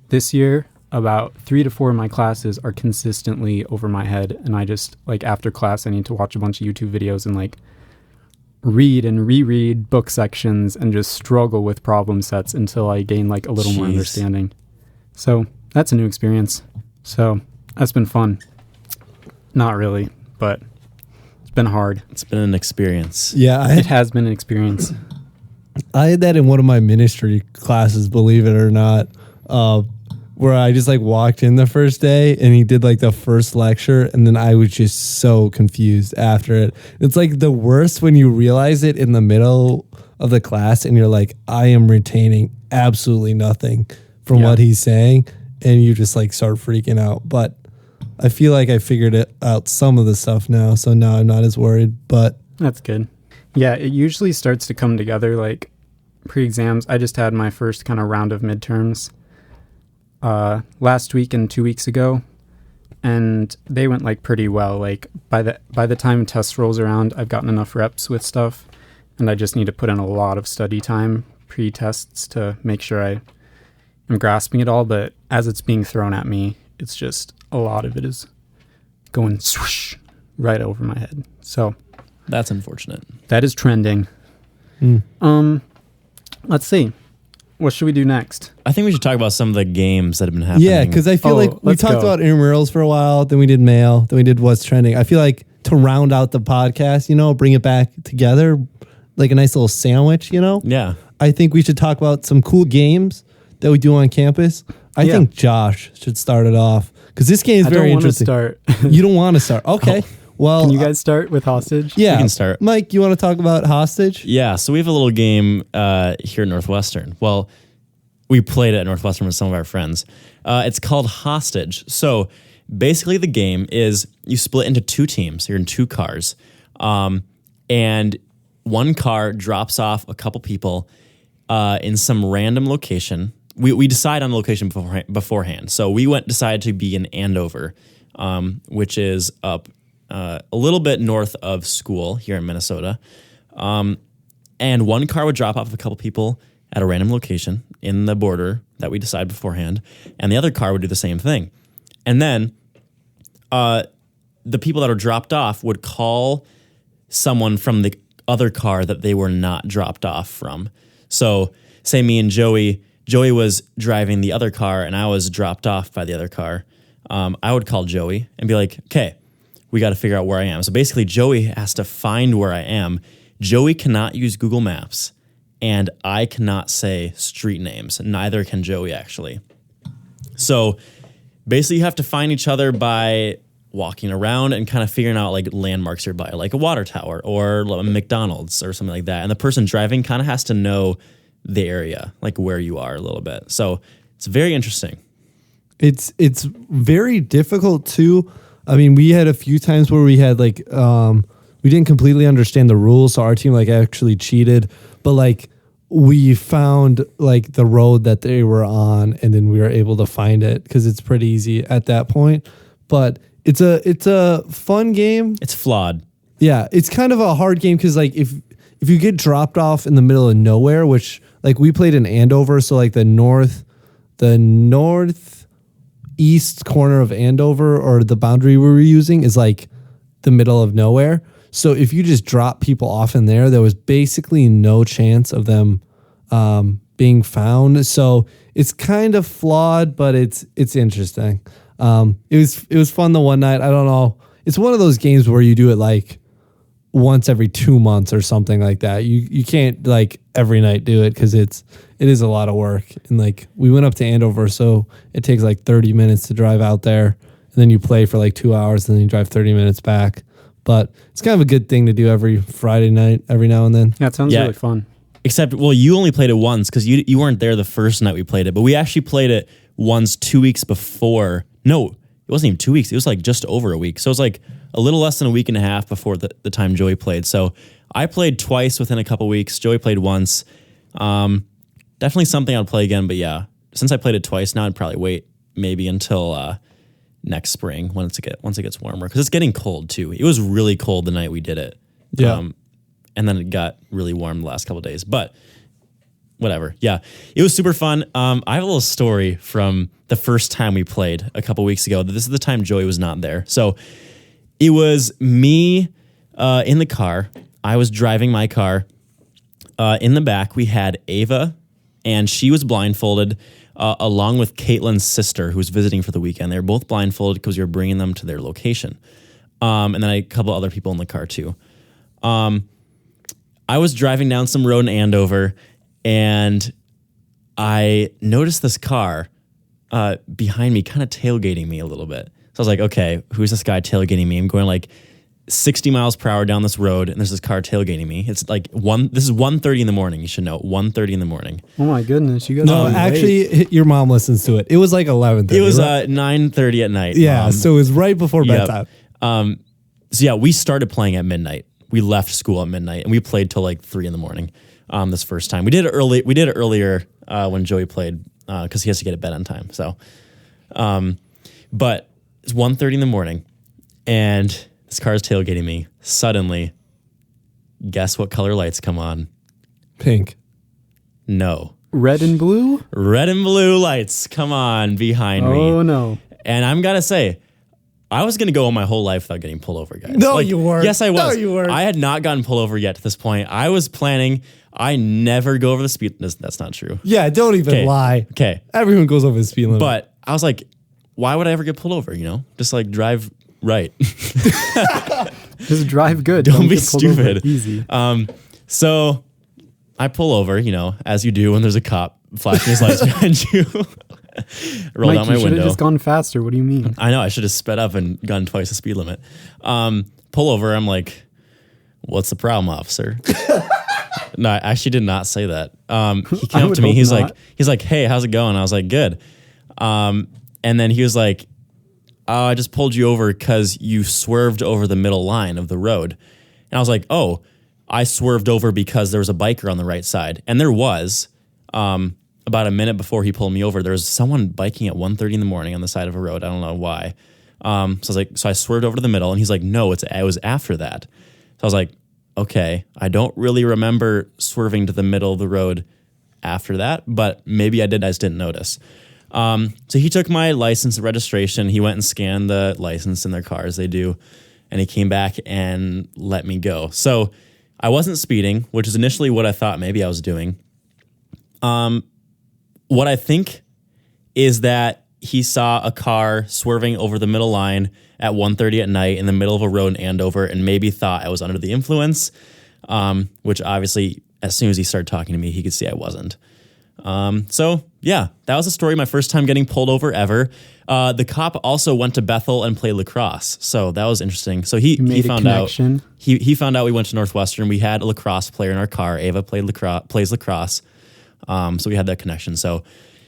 This year, about 3 to 4 of my classes are consistently over my head, and I just, like, after class I need to watch a bunch of YouTube videos and, like, read and reread book sections and just struggle with problem sets until I gain, like, a little more understanding. So that's a new experience. So that's been fun. Not really, but it's been hard. It's been an experience. Yeah, It has been an experience. I had that in one of my ministry classes, believe it or not, where I just like walked in the first day and he did like the first lecture, and then I was just so confused after it. It's like the worst when you realize it in the middle of the class and you're like, I am retaining absolutely nothing from what he's saying, and you just like start freaking out. But I feel like I figured it out some of the stuff now, so now I'm not as worried. But That's good. Yeah, it usually starts to come together like pre-exams. I just had my first kind of round of midterms last week and 2 weeks ago, and they went like pretty well. Like by the time test rolls around, I've gotten enough reps with stuff, and I just need to put in a lot of study time pre-tests to make sure I am grasping it all. But as it's being thrown at me, it's just a lot of it is going swoosh right over my head. So That's unfortunate. that is trending. Let's see. What should we do next? I think we should talk about some of the games that have been happening. yeah, because I feel like we let's talked go. about intramurals for a while, then we did mail, then we did what's trending. I feel like to round out the podcast, bring it back together, like a nice little sandwich, Yeah. I think we should talk about some cool games that we do on campus. I think Josh should start it off because this game is I very don't want to interesting. start. You don't want to start. Okay. Well, Can you guys start with hostage? yeah. We can start. Mike, you want to talk about hostage? Yeah, so we have a little game here at Northwestern. Well, we played it at Northwestern with some of our friends. It's called Hostage. So basically the game is you split into two teams. You're in two cars. And one car drops off a couple people in some random location. We decide on the location beforehand. So we decided to be in Andover, which is up a little bit north of school here in Minnesota. And one car would drop off a couple people at a random location in the border that we decide beforehand, and the other car would do the same thing. And then the people that are dropped off would call someone from the other car that they were not dropped off from. So say me and Joey was driving the other car and I was dropped off by the other car. I would call Joey and be like, okay, we got to figure out where I am. So basically Joey has to find where I am. Joey cannot use Google Maps, and I cannot say street names. Neither can Joey, actually. So basically you have to find each other by walking around and kind of figuring out like landmarks nearby, like a water tower or a McDonald's or something like that. And the person driving kind of has to know the area, like where you are a little bit. So it's very interesting. It's very difficult too. I mean, we had a few times where we had like we didn't completely understand the rules, so our team like actually cheated, but like we found like the road that they were on, and then we were able to find it because it's pretty easy at that point. But it's a fun game. It's flawed. Yeah, it's kind of a hard game because like if you get dropped off in the middle of nowhere, which like we played in Andover, so like the northeast corner of Andover, or the boundary we were using, is like the middle of nowhere. So if you just drop people off in there was basically no chance of them being found. So it's kind of flawed, but it's interesting. It was fun the one night. I don't know. It's one of those games where you do it like once every 2 months or something like that. You can't like every night do it because it is a lot of work. And like we went up to Andover, so it takes like 30 minutes to drive out there, and then you play for like 2 hours, and then you drive 30 minutes back. But it's kind of a good thing to do every Friday night, every now and then. Yeah, it sounds really fun. Except, well, you only played it once because you weren't there the first night we played it, but we actually played it once 2 weeks before. No, it wasn't even 2 weeks. It was like just over a week. So it was like a little less than a week and a half before the time Joey played. So I played twice within a couple weeks. Joey played once. Definitely something I'd play again. But yeah, since I played it twice, now I'd probably wait maybe until next spring once it gets warmer, because it's getting cold too. It was really cold the night we did it. Yeah. And then it got really warm the last couple of days. But whatever. Yeah, it was super fun. I have a little story from the first time we played a couple weeks ago. This is the time Joey was not there. So it was me in the car. I was driving my car. In the back, we had Ava, and she was blindfolded, along with Caitlin's sister, who was visiting for the weekend. They were both blindfolded because we were bringing them to their location. And then a couple other people in the car, too. I was driving down some road in Andover, and I noticed this car behind me kind of tailgating me a little bit. So I was like, okay, who's this guy tailgating me? I'm going like 60 miles per hour down this road, and there's this car tailgating me. It's like this is 1:30 in the morning. You should know, 1:30 in the morning. Oh my goodness, you guys. No, actually, your mom listens to it. It was like 11:30. It was 9:30 at night. Yeah, so it was right before bedtime. So yeah, we started playing at midnight. We left school at midnight, and we played till like 3 in the morning. This first time we did it early. We did it earlier when Joey played because he has to get to bed on time. So, but it's 1:30 in the morning, and this car is tailgating me. Suddenly, guess what color lights come on? Pink. No. Red and blue? Red and blue lights come on behind me. Oh, no. And I'm going to say, I was going to go my whole life without getting pulled over, guys. No, you weren't. Yes, I was. No, you weren't. I had not gotten pulled over yet to this point. I was planning, I never go over the speed. That's not true. Yeah, don't even lie. Okay. Everyone goes over the speed limit. But I was like, why would I ever get pulled over, Just like drive right. Just drive good. Don't be get pulled over stupid. easy. So I pull over, as you do when there's a cop flashing his lights behind you. Roll Mike, down my you should window. have just gone faster. What do you mean? I know. I should have sped up and gone twice the speed limit. Pull over. I'm like, what's the problem, officer? No, I actually did not say that. He came up to me. He's like, hey, how's it going? I was like, good. And then he was like, oh, I just pulled you over because you swerved over the middle line of the road. And I was like, oh, I swerved over because there was a biker on the right side. And there was, about a minute before he pulled me over, there was someone biking at 1:30 in the morning on the side of a road. I don't know why. So I was like, so I swerved over to the middle, and he's like, no, it was after that. So I was like, okay, I don't really remember swerving to the middle of the road after that, but maybe I did. I just didn't notice. So he took my license and registration. He went and scanned the license in their car, as they do, and he came back and let me go. So I wasn't speeding, which is initially what I thought maybe I was doing. What I think is that he saw a car swerving over the middle line at 1:30 at night in the middle of a road in Andover, and maybe thought I was under the influence, which obviously, as soon as he started talking to me, he could see I wasn't. So yeah, that was the story. My first time getting pulled over ever. The cop also went to Bethel and played lacrosse. So that was interesting. So he found out, he found out we went to Northwestern. We had a lacrosse player in our car. Ava plays lacrosse. So we had that connection. So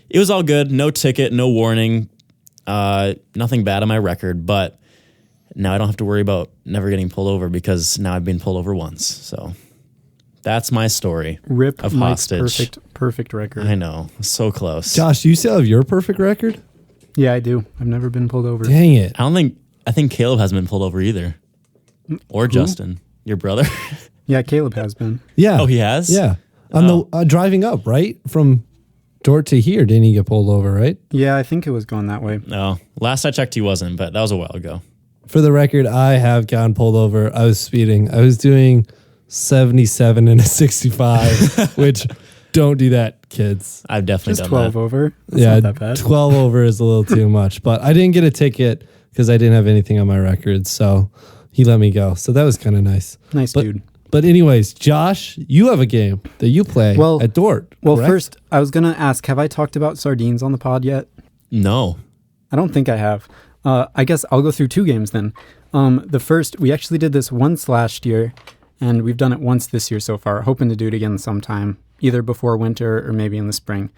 it was all good. No ticket, no warning, nothing bad on my record, but now I don't have to worry about never getting pulled over because now I've been pulled over once. So that's my story. Rip of Mike's hostage. Perfect record. I know. So close. Josh, do you still have your perfect record? Yeah, I do. I've never been pulled over. Dang it. I think Caleb hasn't been pulled over either. Or Justin, your brother. Yeah, Caleb has been. Yeah. Oh, he has? Yeah. On the driving up, right? From Dort to here, didn't he get pulled over, right? Yeah, I think it was going that way. No. Last I checked, he wasn't, but that was a while ago. For the record, I have gotten pulled over. I was speeding. I was doing 77 and a 65, which don't do that, kids. I've definitely Just done 12 that. over. That's Yeah, not that bad. 12 over is a little too much, but I didn't get a ticket because I didn't have anything on my record, so he let me go. So that was kind of nice. Nice dude. But anyways, Josh, you have a game that you play at Dort. Well, correct? first, I was going to ask, have I talked about sardines on the pod yet? No. I don't think I have. I guess I'll go through two games then. The first, we actually did this once last year, and we've done it once this year so far, hoping to do it again sometime, either before winter or maybe in the spring.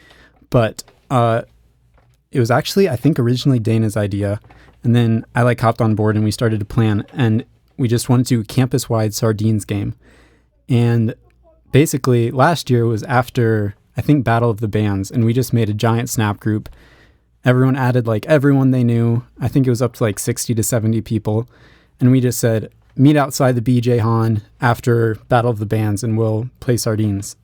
But it was actually, I think, originally Dana's idea, and then I hopped on board and we started to plan, and we just wanted to do campus-wide sardines game. And basically, last year was after, I think, Battle of the Bands, and we just made a giant snap group. Everyone added everyone they knew. I think it was up to 60 to 70 people. And we just said, meet outside the BJ Han after Battle of the Bands and we'll play sardines.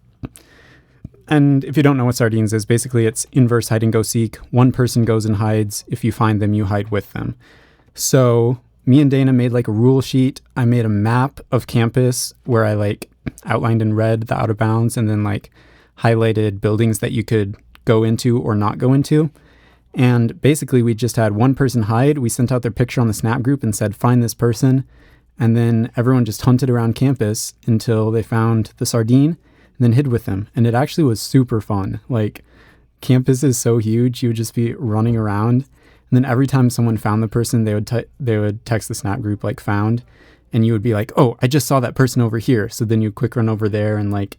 And if you don't know what sardines is, basically it's inverse hide and go seek. One person goes and hides. If you find them, you hide with them. So me and Dana made like a rule sheet. I made a map of campus where I like outlined in red the out of bounds and then like highlighted buildings that you could go into or not go into. And basically we just had one person hide. We sent out their picture on the Snap group and said, find this person. And then everyone just hunted around campus until they found the sardine and then hid with them. And it actually was super fun. Like, campus is so huge. You would just be running around. And then every time someone found the person, they would text the Snap group like found. And you would be like, oh, I just saw that person over here. So then you quick run over there and like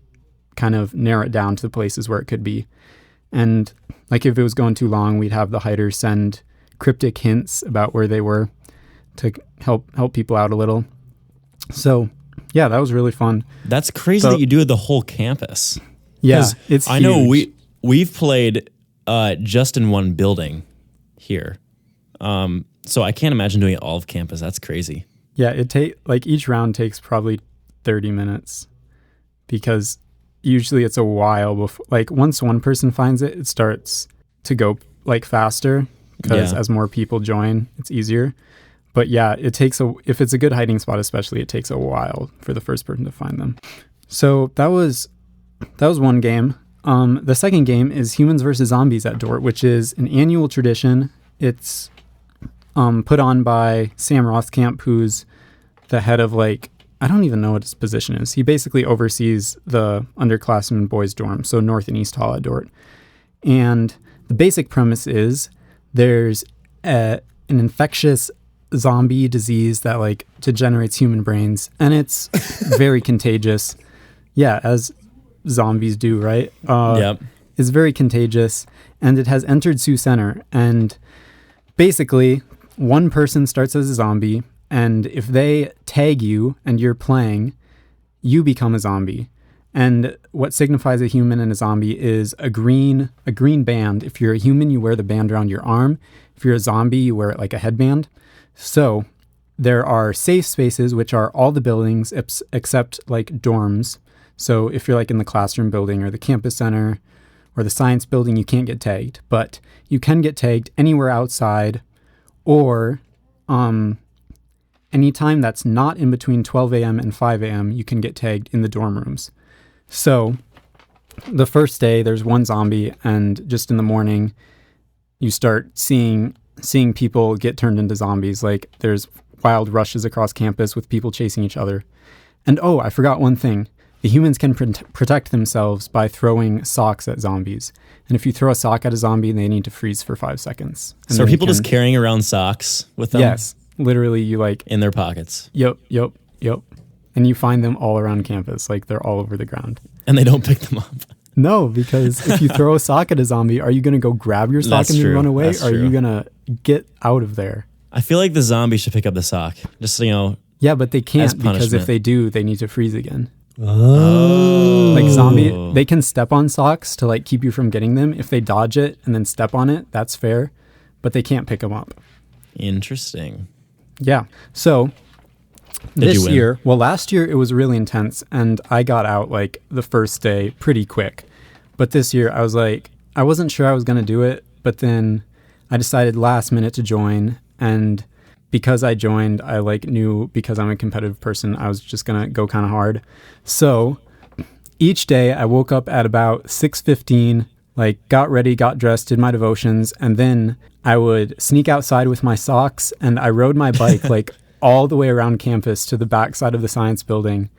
kind of narrow it down to the places where it could be. And like if it was going too long, we'd have the hiders send cryptic hints about where they were to help people out a little. So yeah, that was really fun. That's crazy that you do the whole campus. Yeah, it's I huge. know we've played just in one building here. So I can't imagine doing it all of campus. That's crazy. Yeah, each round takes probably 30 minutes because usually it's a while before, like once one person finds it, it starts to go like faster because as more people join, it's easier. But yeah, if it's a good hiding spot, especially, it takes a while for the first person to find them. So that was one game. The second game is Humans versus Zombies at Dort, which is an annual tradition. It's put on by Sam Rothkamp, who's the head of like, I don't even know what his position is. He basically oversees the underclassmen boys dorm, so North and East Hall at Dort. And the basic premise is there's an infectious zombie disease that like degenerates human brains, and it's very contagious. Yeah, as zombies do, right? Yep. It's very contagious, and it has entered Sioux Center. And basically, one person starts as a zombie, and if they tag you and you're playing, you become a zombie. And what signifies a human and a zombie is a green band. If you're a human, you wear the band around your arm. If you're a zombie, you wear it like a headband. So there are safe spaces, which are all the buildings except like dorms. So if you're like in the classroom building or the campus center or the science building, you can't get tagged. But you can get tagged anywhere outside or anytime that's not in between 12 a.m. and 5 a.m., you can get tagged in the dorm rooms. So the first day, there's one zombie, and just in the morning, you start seeing people get turned into zombies. Like there's wild rushes across campus with people chasing each other. And oh, I forgot one thing. The humans can protect themselves by throwing socks at zombies. And if you throw a sock at a zombie, they need to freeze for 5 seconds. And so are people just carrying around socks with them? Yes. Literally, you like... in their pockets. Yep. And you find them all around campus. Like they're all over the ground. And they don't pick them up. No, because if you throw a sock at a zombie, are you going to go grab your sock and then run away? Or are you going to get out of there? I feel like the zombie should pick up the sock. Just, Yeah, but they can't because if they do, they need to freeze again. Oh. Like zombie, they can step on socks to like keep you from getting them. If they dodge it and then step on it, that's fair. But they can't pick them up. Interesting. Yeah. So this year, last year it was really intense and I got out like the first day pretty quick. But this year I was like, I wasn't sure I was going to do it, but then I decided last minute to join. And because I joined, I like knew because I'm a competitive person, I was just going to go kind of hard. So each day I woke up at about 6:15, like got ready, got dressed, did my devotions, and then I would sneak outside with my socks and I rode my bike like all the way around campus to the back side of the science building.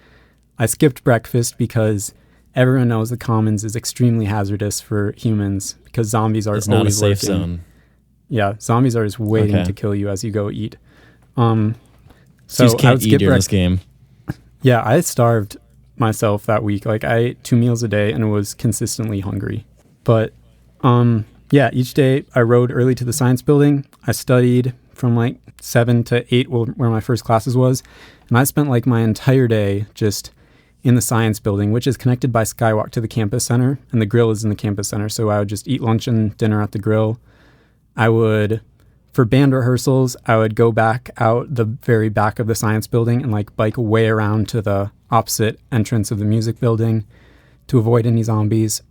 I skipped breakfast because everyone knows the commons is extremely hazardous for humans because zombies are always not a safe lurking. Zone. Yeah, zombies are just waiting to kill you as you go eat. So you just can't eat during this game. Yeah, I starved myself that week. Like I ate 2 meals a day and was consistently hungry. But yeah, each day I rode early to the science building. I studied from like 7 to 8 where my first classes was. And I spent like my entire day just in the science building, which is connected by skywalk to the campus center. And the grill is in the campus center. So I would just eat lunch and dinner at the grill. I would, for band rehearsals, I would go back out the very back of the science building and like bike way around to the opposite entrance of the music building to avoid any zombies.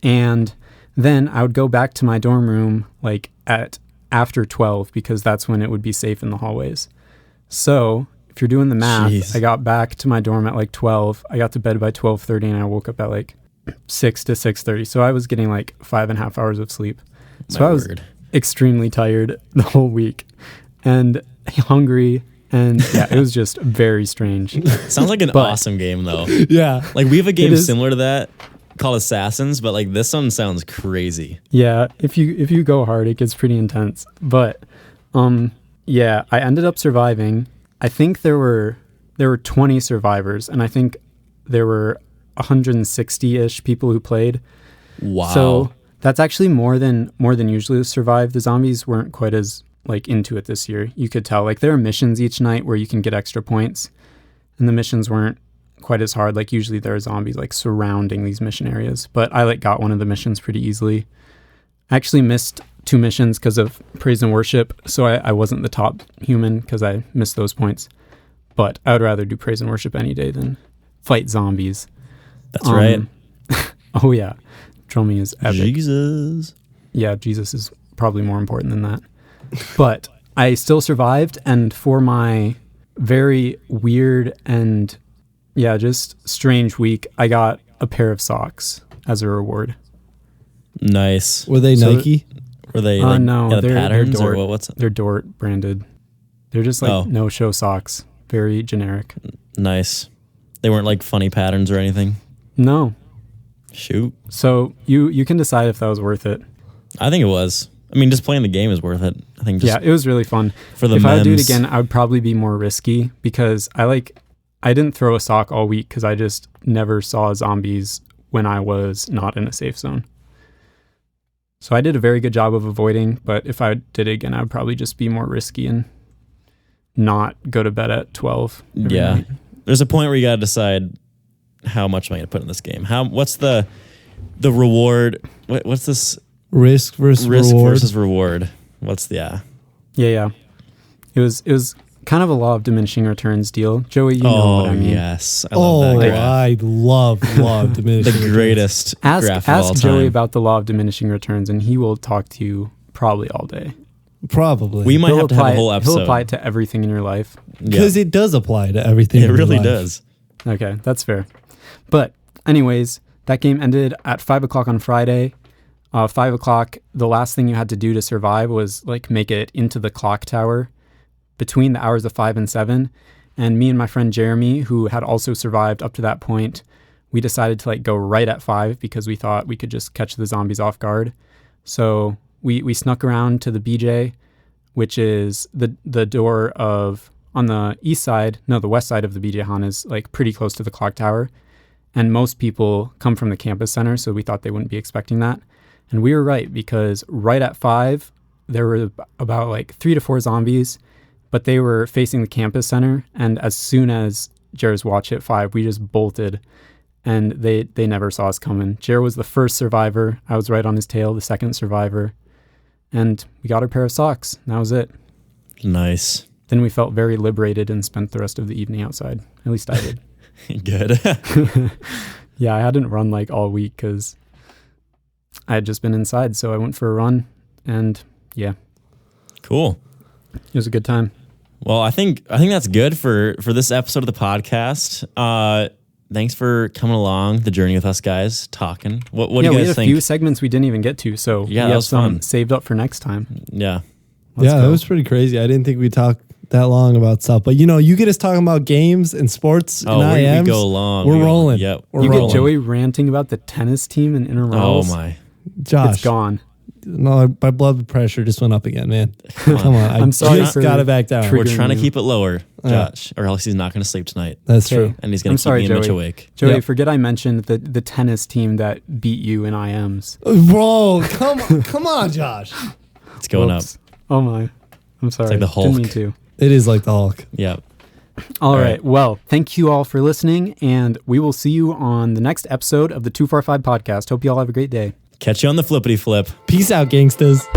And then I would go back to my dorm room like at after 12 because that's when it would be safe in the hallways. So if you're doing the math, Jeez. I got back to my dorm at like 12. I got to bed by 12:30 and I woke up at like 6 to 6:30. So I was getting like 5.5 hours of sleep. So My I was word. extremely tired the whole week and hungry. And yeah, it was just very strange. Sounds like an But- awesome game though. Yeah. Like we have a game is. similar to that called Assassins, but like this one sounds crazy. Yeah, if you go hard, it gets pretty intense. But yeah, I ended up surviving. I think there were 20 survivors, and I think there were 160-ish people who played. Wow. So that's actually more than usually survive. The zombies weren't quite as like into it this year. You could tell. Like there are missions each night where you can get extra points, and the missions weren't quite as hard. Like usually there are zombies like surrounding these mission areas, but I like got one of the missions pretty easily. I actually missed 2 missions because of praise and worship, so I wasn't the top human because I missed those points. But I would rather do praise and worship any day than fight zombies. That's right. Oh yeah, drumming is epic. Jesus. Yeah, Jesus is probably more important than that. But I still survived, and for my very weird and yeah, just strange week, I got a pair of socks as a reward. Nice. Were they So- Nike? Were they like No, the they're patterns or Dort. what's They're Dort branded. They're just like Oh. no-show socks. Very generic. nice? They weren't like funny patterns or anything. No. Shoot. So you can decide if that was worth it. I think it was. I mean, just playing the game is worth it. I think just Yeah, it was really fun. for the If memes. I would do it again, I would probably be more risky because I didn't throw a sock all week because I just never saw zombies when I was not in a safe zone. So I did a very good job of avoiding, but if I did it again, I would probably just be more risky and not go to bed at 12. every Yeah. night. There's a point where you got to decide how much am I going to put in this game? What's the reward? What's this Risk versus risk reward. versus reward? What's the Yeah. It was kind of a law of diminishing returns deal. Joey, you know what I mean. yes. I love Oh, that graph. I love diminishing The returns. greatest graph of all Ask Joey time. about the law of diminishing returns, and he will talk to you probably all day. Probably. We might He'll have to have a whole He'll episode. apply it to everything in your life. Yeah. Because it does apply to everything. It in your really life. does. Okay, that's fair. But anyways, that game ended at 5 o'clock on Friday. 5 o'clock, the last thing you had to do to survive was like make it into the clock tower between the hours of 5 and 7. And me and my friend Jeremy, who had also survived up to that point, we decided to like go right at 5 because we thought we could just catch the zombies off guard. So we snuck around to the BJ, which is the door of, on the the west side of the BJ Han is like pretty close to the clock tower. And most people come from the campus center, so we thought they wouldn't be expecting that. And we were right, because right at 5, there were about like 3 to 4 zombies, but they were facing the campus center. And as soon as Jared's watch hit 5, we just bolted, and they never saw us coming. Jared was the first survivor. I was right on his tail, the second survivor. And we got our pair of socks. That was it. Nice. Then we felt very liberated and spent the rest of the evening outside. At least I did. Good. Yeah, I hadn't run like all week because I had just been inside. So I went for a run, and yeah, Cool. it was a good time. Well, I think that's good for this episode of the podcast. Thanks for coming along the journey with us, guys. Talking. What do Yeah, you we guys had a think? few segments we didn't even get to. So Yeah, we that have was some fun. saved up for next time. Yeah. Let's Yeah, go. that was pretty crazy. I didn't think we'd talk that long about stuff. But you get us talking about games and sports Oh, and we IMs. go long. We're rolling. Yep. We're You rolling. get Joey ranting about the tennis team in Oh Intramurals. my. Josh, It's gone. no, my blood pressure just went up again, man. Come on. I I'm sorry just for got it back down. triggering We're trying to you. keep it lower, Yeah. Josh, or else he's not going to sleep tonight, That's Okay. true. and he's going I'm to keep sorry, me and Mitch Joey. awake. Joey, Yep. forget I mentioned the tennis team that beat you in IMs. Bro, come on, Josh. It's going Whoops. Oh my. I'm sorry. like the Didn't mean Hulk. to. It is like the Hulk. up. Yep. All All right. right. Well, thank you all for listening, and we will see you on the next episode of the 245 podcast. Hope you all have a great day. Catch you on the flippity flip. Peace out, gangsters.